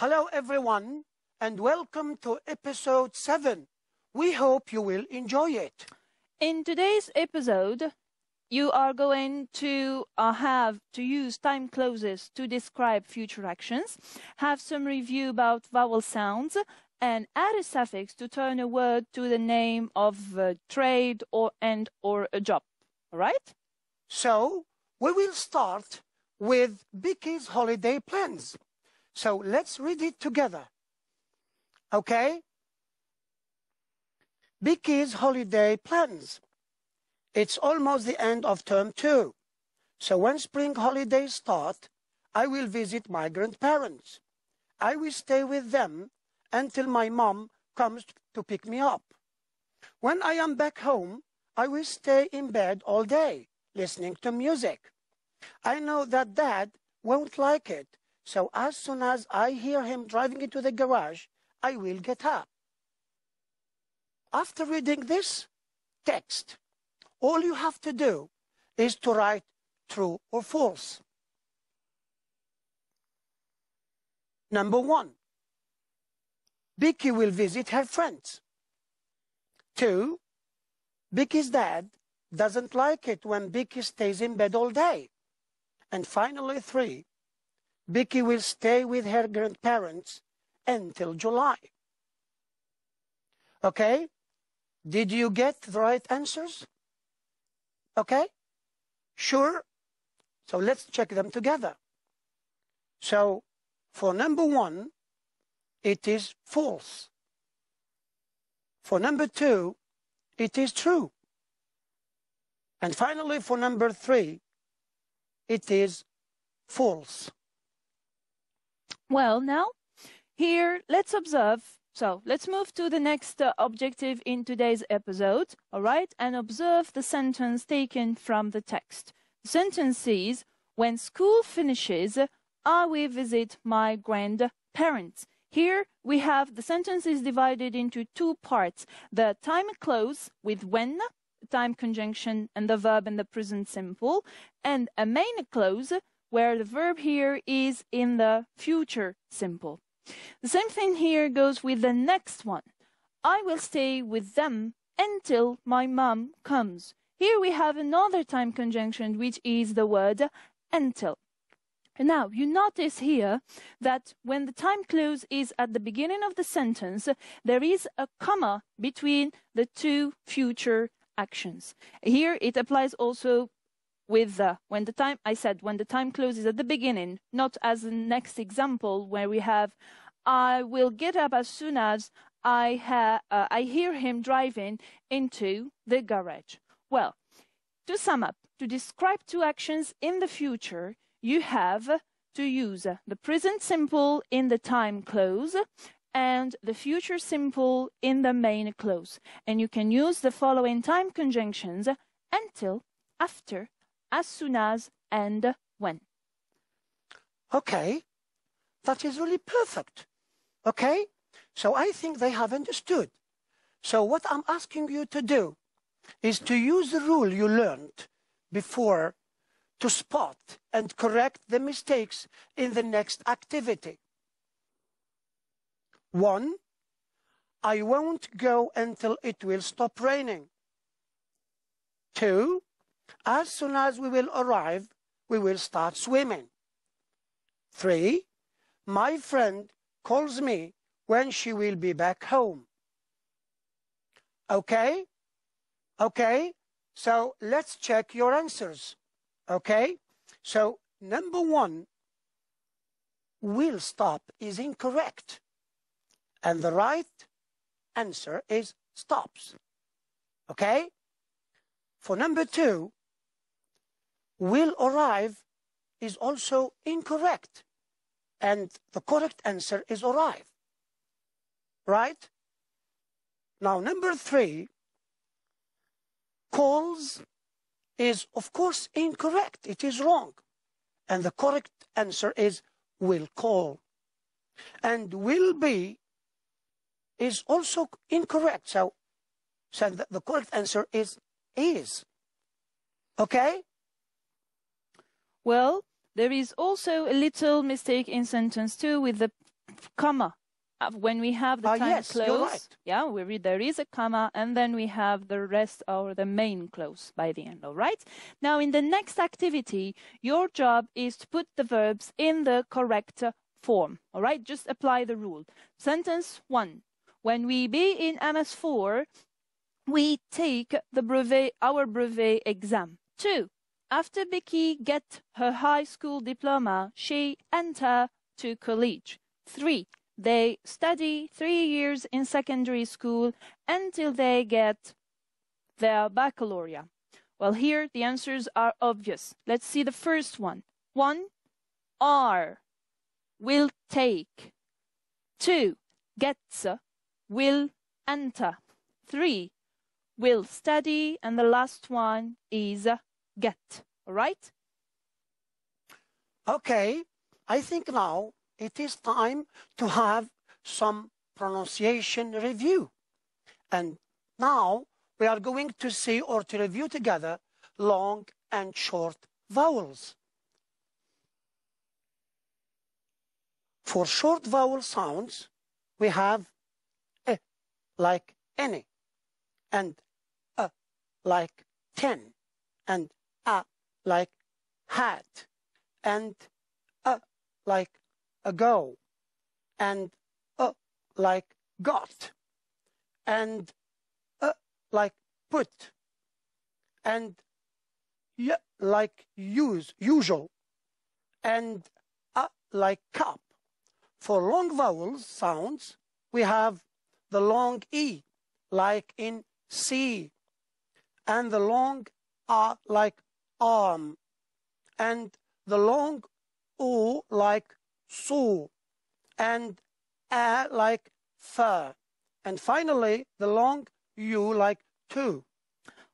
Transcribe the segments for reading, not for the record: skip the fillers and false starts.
Hello everyone and welcome to episode 7. We hope you will enjoy it. In today's episode, you are going to have to use time clauses to describe future actions, have some review about vowel sounds, and add a suffix to turn a word to the name of a trade or a job. All right? So, we will start with Bicky's holiday plans. So, let's read it together. Okay? Bicky's holiday plans. It's almost the end of term 2. So when spring holidays start, I will visit my grandparents. I will stay with them until my mom comes to pick me up. When I am back home, I will stay in bed all day, listening to music. I know that Dad won't like it, so as soon as I hear him driving into the garage, I will get up. After reading this text, all you have to do is to write true or false. Number 1. Bicky will visit her friends. 2. Bicky's dad doesn't like it when Bicky stays in bed all day. And finally 3. Bicky will stay with her grandparents until July. Okay? Did you get the right answers? Okay? Sure? So let's check them together. So for number 1, it is false. For number 2, it is true. And finally for number 3, it is false. Well, now, here, let's observe. So, let's move to the next objective in today's episode, all right? And observe the sentence taken from the text. The sentence says, when school finishes, I will visit my grandparents. Here, we have the sentence is divided into 2 parts. The time clause with when, time conjunction, and the verb in the present simple, and a main clause where the verb here is in the future simple. The same thing here goes with the next one. I will stay with them until my mom comes. Here we have another time conjunction, which is the word until. Now, you notice here that when the time clause is at the beginning of the sentence, there is a comma between the 2 future actions. Here it applies also with when the time clause is at the beginning, not as the next example where we have I will get up as soon as I hear him driving into the garage. Well, to sum up, to describe 2 actions in the future, you have to use the present simple in the time clause and the future simple in the main clause. And you can use the following time conjunctions: until, after, as soon as, and when. Okay, that is really perfect. Okay, so I think they have understood. So what I'm asking you to do is to use the rule you learned before to spot and correct the mistakes in the next activity. 1. I won't go until it will stop raining. 2. As soon as we will arrive, we will start swimming. 3. My friend calls me when she will be back home. Okay? Okay? So let's check your answers. Okay? So number 1, will stop is incorrect. And the right answer is stops. Okay? For number 2, will arrive is also incorrect. And the correct answer is arrive. Right? Now, number 3, calls is, of course, incorrect. It is wrong. And the correct answer is will call. And will be is also incorrect. So the correct answer is. Okay? Well, there is also a little mistake in sentence 2 with the comma. When we have the time yes, clause, you're right. yeah, we read there is a comma, and then we have the rest or the main clause by the end, all right? Now, in the next activity, your job is to put the verbs in the correct form, all right? Just apply the rule. Sentence 1. When we be in MS4, we take the brevet, our brevet exam. 2. After Bicky get her high school diploma, she enter to college. 3. They study 3 years in secondary school until they get their baccalaureate. Well, here the answers are obvious. Let's see the first one. 1. Are, will take. 2. Gets, will enter. 3. Will study. And the last one is get. All right? Okay, I think now it is time to have some pronunciation review. And now we are going to see or to review together long and short vowels. For short vowel sounds, we have e like any, and a like 10, and a like hat, and a like ago, and like got, and like put, and like usual, and like cup. For long vowel sounds, we have the long E, like in see, and the long A like arm, and the long O like saw, and a like fur, and finally the long U like to.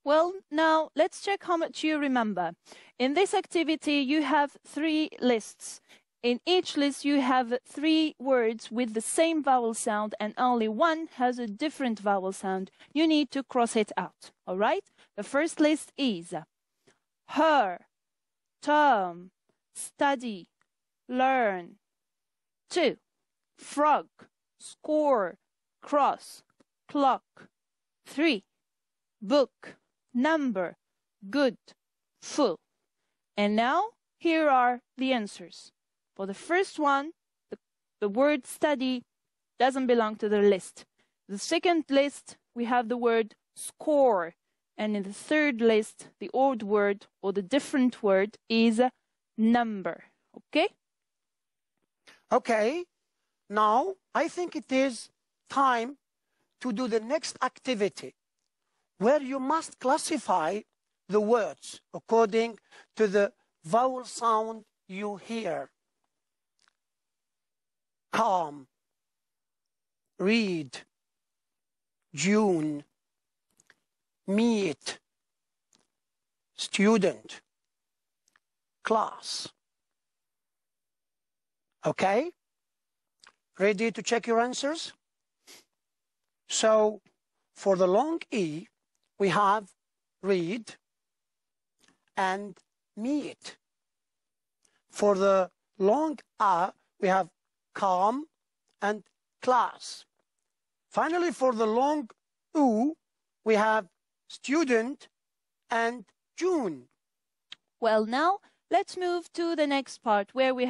Well, now let's check how much you remember. In this activity, you have 3 lists. In each list, you have 3 words with the same vowel sound, and only one has a different vowel sound. You need to cross it out, all right? The first list is her, term, study, learn. 2. Frog, score, cross, clock. 3. Book, number, good, full. And now, here are the answers. For the first one, the word study doesn't belong to the list. The second list, we have the word score. And in the third list, the odd word or the different word is number. Okay? Okay, now I think it is time to do the next activity, where you must classify the words according to the vowel sound you hear. Calm, read, June, meet, student, class. Okay? Ready to check your answers? So, for the long E, we have read and meet. For the long A, we have calm and class. Finally, for the long U, we have student and June. Well, now let's move to the next part where we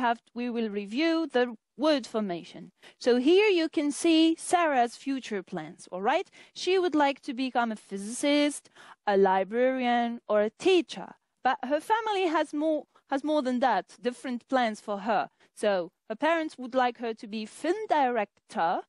will review the word formation. So here you can see Sarah's future plans, all right? She would like to become a physicist, a librarian, or a teacher. But her family has more than that, different plans for her. So her parents would like her to be film director,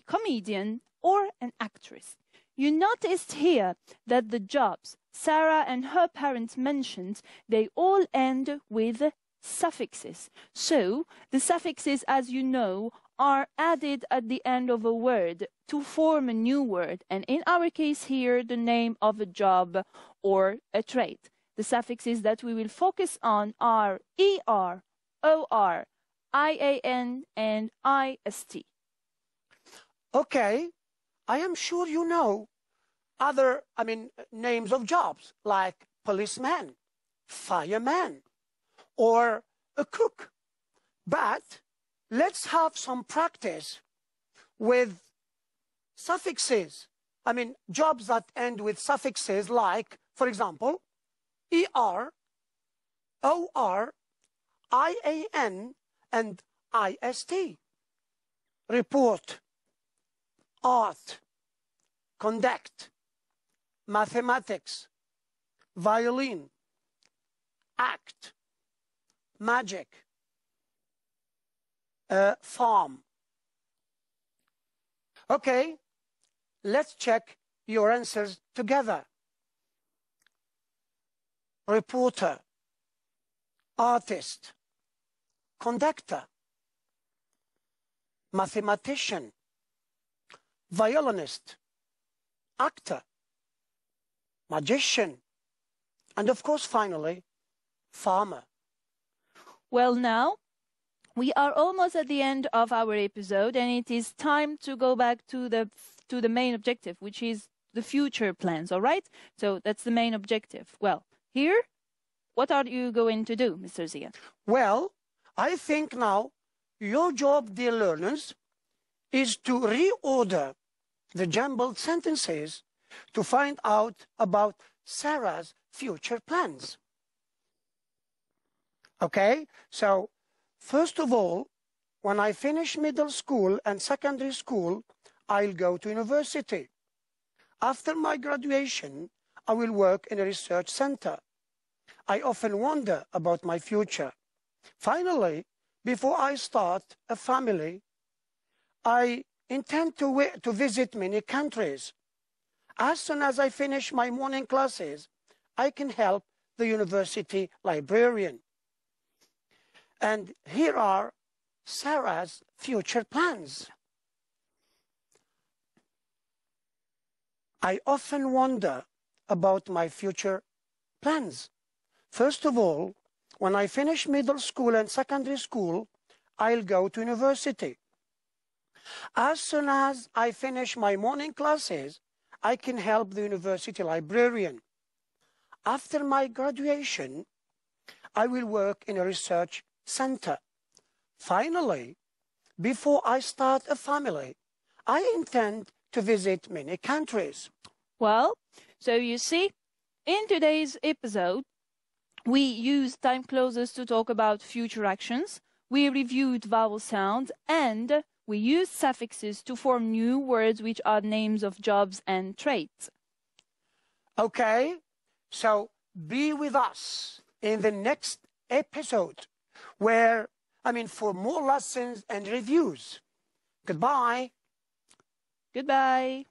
comedian, or an actress. You noticed here that the jobs Sarah and her parents mentioned, they all end with suffixes. So the suffixes, as you know, are added at the end of a word to form a new word. And in our case here, the name of a job or a trade. The suffixes that we will focus on are ER, OR, IAN, and IST. Okay, I am sure you know other, names of jobs like policeman, fireman, or a cook. But let's have some practice with suffixes. I mean, jobs that end with suffixes like, for example, ER, OR, IAN, and IST. Report, art, conduct, mathematics, violin, act, magic, farm. Okay, let's check your answers together. Reporter, artist, conductor, mathematician, violinist, actor, magician, and of course, finally, farmer. Well, now, we are almost at the end of our episode, and it is time to go back to the main objective, which is the future plans, all right? So that's the main objective. Well, here, what are you going to do, Mr. Zia? Well, I think now your job, dear learners, is to reorder the jumbled sentences to find out about Sarah's future plans. Okay, so first of all, when I finish middle school and secondary school, I'll go to university. After my graduation, I will work in a research center. I often wonder about my future. Finally, before I start a family, I intend to visit many countries. As soon as I finish my morning classes, I can help the university librarian. And here are Sarah's future plans. I often wonder about my future plans. First of all, when I finish middle school and secondary school, I'll go to university. As soon as I finish my morning classes, I can help the university librarian. After my graduation, I will work in a research center. Finally, before I start a family, I intend to visit many countries. Well, so you see, in today's episode, we used time clauses to talk about future actions, we reviewed vowel sounds, and we used suffixes to form new words which are names of jobs and traits. Okay, so be with us in the next episode for more lessons and reviews. Goodbye. Goodbye.